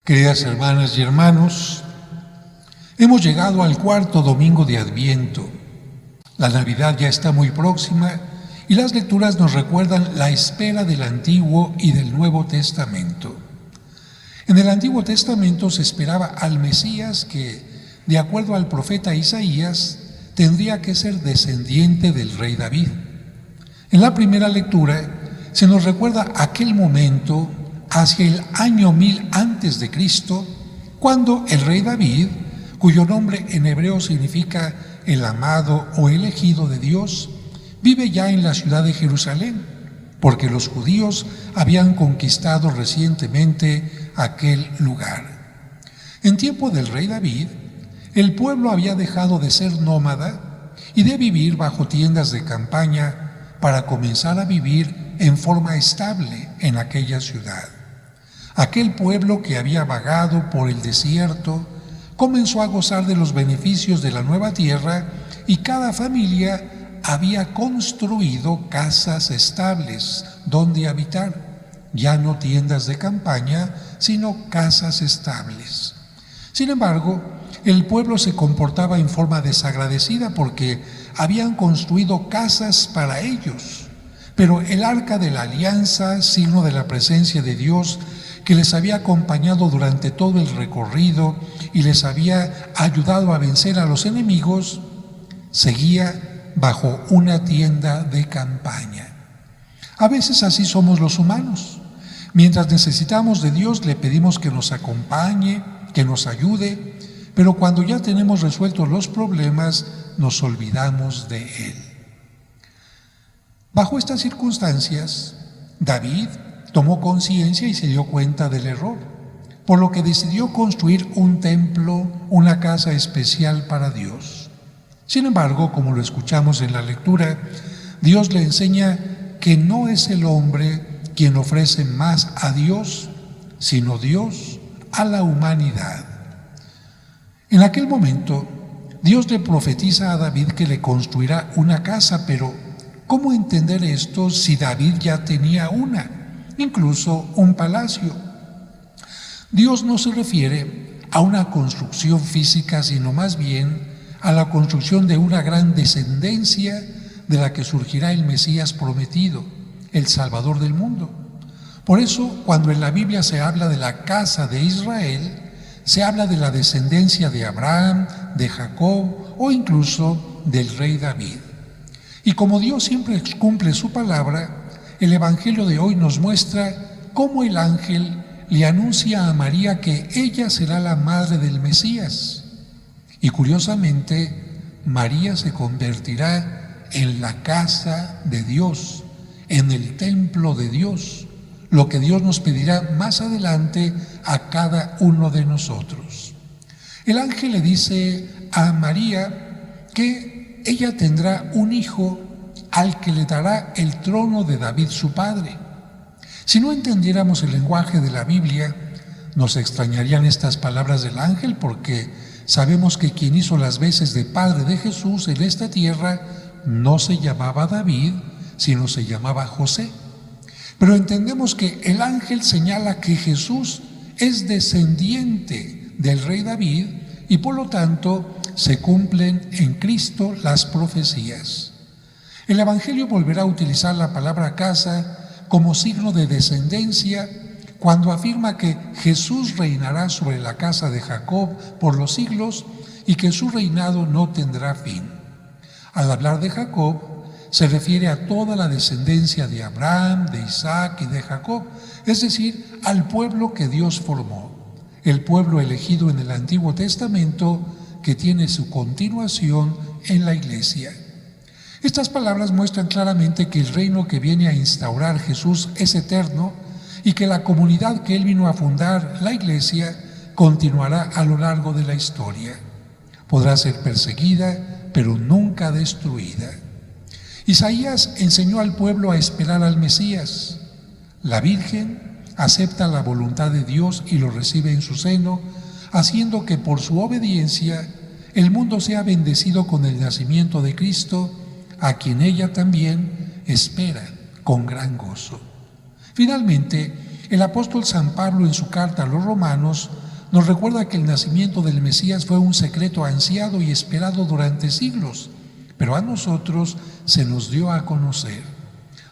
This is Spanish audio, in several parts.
Queridas hermanas y hermanos, hemos llegado al cuarto domingo de Adviento. La Navidad ya está muy próxima y las lecturas nos recuerdan la espera del Antiguo y del Nuevo Testamento. En el Antiguo Testamento se esperaba al Mesías que, de acuerdo al profeta Isaías, tendría que ser descendiente del rey David. En la primera lectura se nos recuerda aquel momento hacia el año 1000 antes de Cristo, cuando el rey David, cuyo nombre en hebreo significa el amado o elegido de Dios, vive ya en la ciudad de Jerusalén, porque los judíos habían conquistado recientemente aquel lugar. En tiempo del rey David, el pueblo había dejado de ser nómada y de vivir bajo tiendas de campaña para comenzar a vivir en forma estable en aquella ciudad. Aquel pueblo que había vagado por el desierto comenzó a gozar de los beneficios de la nueva tierra y cada familia había construido casas estables donde habitar, ya no tiendas de campaña, sino casas estables. Sin embargo, el pueblo se comportaba en forma desagradecida porque habían construido casas para ellos, pero el arca de la alianza, signo de la presencia de Dios, que les había acompañado durante todo el recorrido y les había ayudado a vencer a los enemigos, seguía bajo una tienda de campaña. A veces así somos los humanos. Mientras necesitamos de Dios, le pedimos que nos acompañe, que nos ayude, pero cuando ya tenemos resueltos los problemas, nos olvidamos de Él. Bajo estas circunstancias, David tomó conciencia y se dio cuenta del error, por lo que decidió construir un templo, una casa especial para Dios. Sin embargo, como lo escuchamos en la lectura, Dios le enseña que no es el hombre quien ofrece más a Dios, sino Dios a la humanidad. En aquel momento, Dios le profetiza a David que le construirá una casa, pero ¿cómo entender esto si David ya tenía una? Incluso un palacio. Dios no se refiere a una construcción física, sino más bien a la construcción de una gran descendencia de la que surgirá el Mesías prometido, el Salvador del mundo. Por eso, cuando en la Biblia se habla de la casa de Israel, se habla de la descendencia de Abraham, de Jacob o incluso del rey David. Y como Dios siempre cumple su palabra, el Evangelio de hoy nos muestra cómo el ángel le anuncia a María que ella será la madre del Mesías. Y curiosamente, María se convertirá en la casa de Dios, en el templo de Dios, lo que Dios nos pedirá más adelante a cada uno de nosotros. El ángel le dice a María que ella tendrá un hijo al que le dará el trono de David su padre. Si no entendiéramos el lenguaje de la Biblia, nos extrañarían estas palabras del ángel, porque sabemos que quien hizo las veces de padre de Jesús en esta tierra no se llamaba David, sino se llamaba José. Pero entendemos que el ángel señala que Jesús es descendiente del rey David y por lo tanto se cumplen en Cristo las profecías. El Evangelio volverá a utilizar la palabra casa como signo de descendencia cuando afirma que Jesús reinará sobre la casa de Jacob por los siglos y que su reinado no tendrá fin. Al hablar de Jacob, se refiere a toda la descendencia de Abraham, de Isaac y de Jacob, es decir, al pueblo que Dios formó, el pueblo elegido en el Antiguo Testamento que tiene su continuación en la Iglesia. Estas palabras muestran claramente que el reino que viene a instaurar Jesús es eterno y que la comunidad que Él vino a fundar, la Iglesia, continuará a lo largo de la historia. Podrá ser perseguida, pero nunca destruida. Isaías enseñó al pueblo a esperar al Mesías. La Virgen acepta la voluntad de Dios y lo recibe en su seno, haciendo que por su obediencia el mundo sea bendecido con el nacimiento de Cristo, a quien ella también espera con gran gozo. Finalmente, El apóstol San Pablo, en su carta a los romanos, nos recuerda que el nacimiento del Mesías fue un secreto ansiado y esperado durante siglos, pero a nosotros se nos dio a conocer.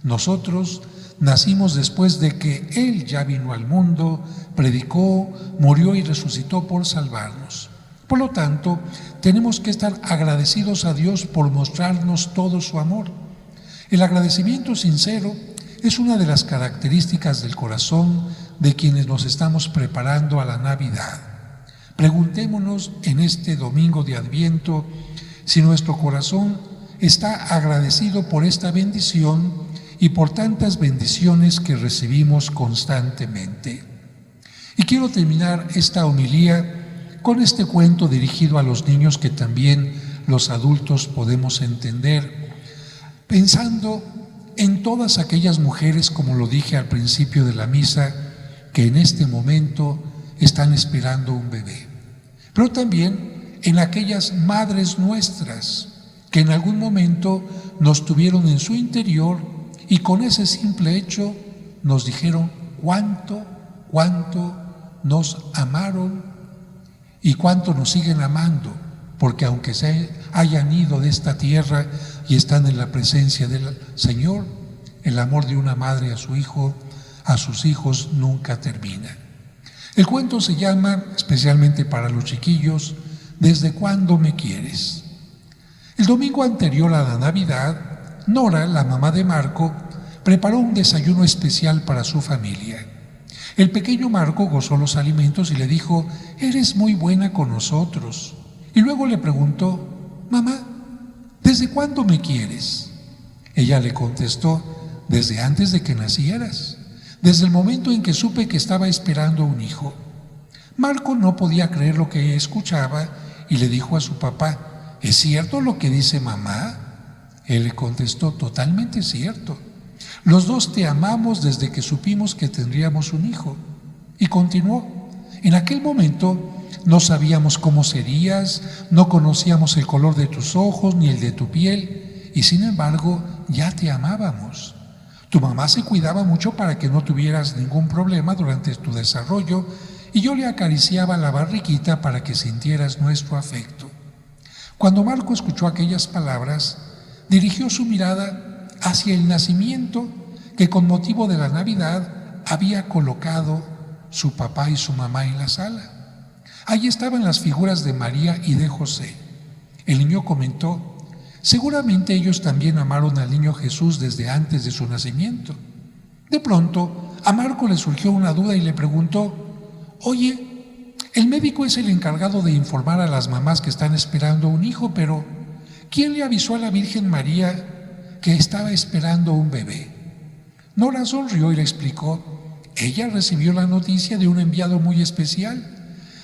Nosotros nacimos después de que Él ya vino al mundo, predicó, murió y resucitó por salvarnos. Por lo tanto, tenemos que estar agradecidos a Dios por mostrarnos todo su amor. El agradecimiento sincero es una de las características del corazón de quienes nos estamos preparando a la Navidad. Preguntémonos en este domingo de Adviento si nuestro corazón está agradecido por esta bendición y por tantas bendiciones que recibimos constantemente. Y quiero terminar esta homilía con este cuento dirigido a los niños que también los adultos podemos entender, pensando en todas aquellas mujeres, como lo dije al principio de la misa, que en este momento están esperando un bebé, pero también en aquellas madres nuestras que en algún momento nos tuvieron en su interior y con ese simple hecho nos dijeron cuánto nos amaron y cuánto nos siguen amando, porque aunque se hayan ido de esta tierra y están en la presencia del Señor, el amor de una madre a su hijo, a sus hijos, nunca termina. El cuento se llama, especialmente para los chiquillos, ¿Desde cuándo me quieres? El domingo anterior a la Navidad, Nora, la mamá de Marco, preparó un desayuno especial para su familia. El pequeño Marco gozó los alimentos y le dijo: «Eres muy buena con nosotros». Y luego le preguntó: «Mamá, ¿desde cuándo me quieres?». Ella le contestó: «Desde antes de que nacieras, desde el momento en que supe que estaba esperando un hijo». Marco no podía creer lo que escuchaba y le dijo a su papá: «¿Es cierto lo que dice mamá?». Él le contestó: «Totalmente cierto. Los dos te amamos desde que supimos que tendríamos un hijo». Y continuó: «En aquel momento no sabíamos cómo serías, no conocíamos el color de tus ojos ni el de tu piel, y sin embargo ya te amábamos. Tu mamá se cuidaba mucho para que no tuvieras ningún problema durante tu desarrollo, y yo le acariciaba la barriguita para que sintieras nuestro afecto». Cuando Marco escuchó aquellas palabras, dirigió su mirada hacia el nacimiento que con motivo de la Navidad había colocado su papá y su mamá en la sala. Allí estaban las figuras de María y de José. El niño comentó: «Seguramente ellos también amaron al niño Jesús desde antes de su nacimiento». De pronto, a Marco le surgió una duda y le preguntó: «Oye, el médico es el encargado de informar a las mamás que están esperando un hijo, pero ¿quién le avisó a la Virgen María que estaba esperando un bebé?». Nora sonrió y le explicó: «Ella recibió la noticia de un enviado muy especial.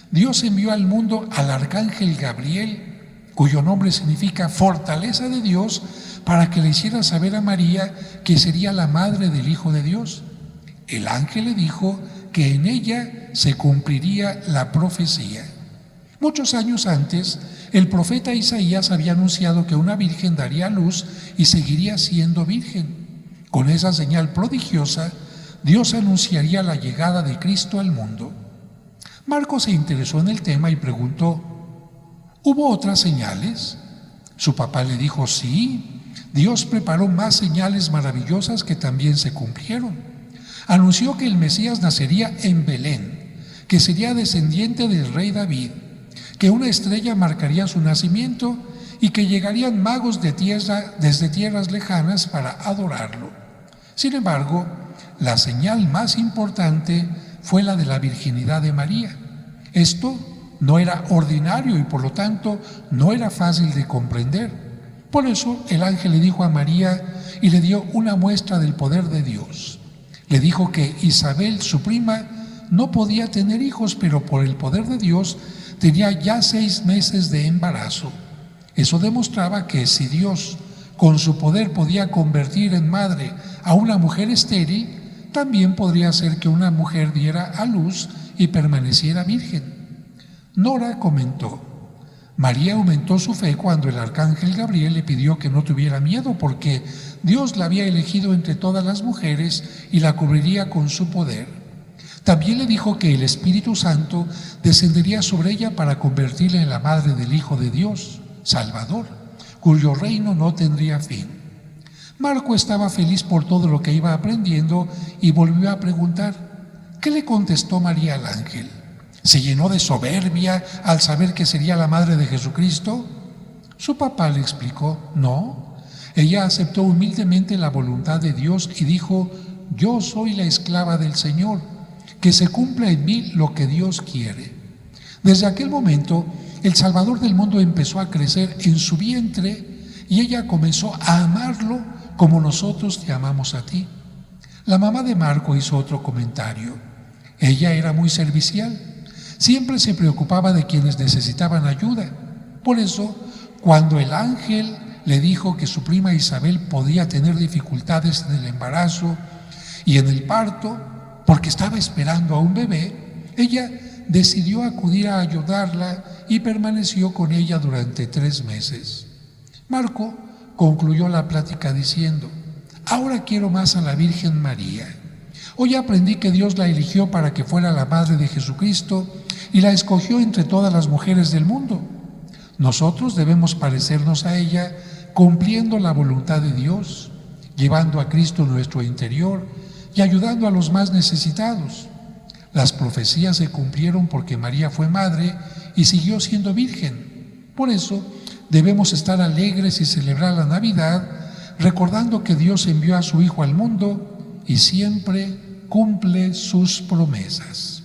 Dios envió al mundo al arcángel Gabriel, cuyo nombre significa fortaleza de Dios, para que le hiciera saber a María que sería la madre del Hijo de Dios. El ángel le dijo que en ella se cumpliría la profecía». Muchos años antes, el profeta Isaías había anunciado que una virgen daría a luz y seguiría siendo virgen. Con esa señal prodigiosa, Dios anunciaría la llegada de Cristo al mundo. Marco se interesó en el tema y preguntó: ¿hubo otras señales? Su papá le dijo: «Sí, Dios preparó más señales maravillosas que también se cumplieron. Anunció que el Mesías nacería en Belén, que sería descendiente del rey David, que una estrella marcaría su nacimiento y que llegarían magos desde tierras lejanas para adorarlo». Sin embargo, la señal más importante fue la de la virginidad de María. Esto no era ordinario y por lo tanto no era fácil de comprender. Por eso el ángel le dijo a María y le dio una muestra del poder de Dios. Le dijo que Isabel, su prima, no podía tener hijos, pero por el poder de Dios tenía ya 6 meses de embarazo. Eso demostraba que si Dios con su poder podía convertir en madre a una mujer estéril, también podría hacer que una mujer diera a luz y permaneciera virgen. Nora comentó: «María aumentó su fe cuando el arcángel Gabriel le pidió que no tuviera miedo, porque Dios la había elegido entre todas las mujeres y la cubriría con su poder. También le dijo que el Espíritu Santo descendería sobre ella para convertirla en la madre del Hijo de Dios, Salvador, cuyo reino no tendría fin. Marco estaba feliz por todo lo que iba aprendiendo y volvió a preguntar: ¿qué le contestó María al ángel? ¿Se llenó de soberbia al saber que sería la madre de Jesucristo? Su papá le explicó: no. Ella aceptó humildemente la voluntad de Dios y dijo: yo soy la esclava del Señor, que se cumpla en mí lo que Dios quiere. Desde aquel momento, el Salvador del mundo empezó a crecer en su vientre y ella comenzó a amarlo como nosotros te amamos a ti. La mamá de Marco hizo otro comentario. Ella era muy servicial. Siempre se preocupaba de quienes necesitaban ayuda. Por eso, cuando el ángel le dijo que su prima Isabel podía tener dificultades en el embarazo y en el parto, porque estaba esperando a un bebé, ella decidió acudir a ayudarla y permaneció con ella durante 3 meses. Marco concluyó la plática diciendo: ahora quiero más a la Virgen María. Hoy aprendí que Dios la eligió para que fuera la madre de Jesucristo y la escogió entre todas las mujeres del mundo. Nosotros debemos parecernos a ella, cumpliendo la voluntad de Dios, llevando a Cristo en nuestro interior y ayudando a los más necesitados. Las profecías se cumplieron porque María fue madre y siguió siendo virgen. Por eso debemos estar alegres y celebrar la Navidad, recordando que Dios envió a su Hijo al mundo y siempre cumple sus promesas.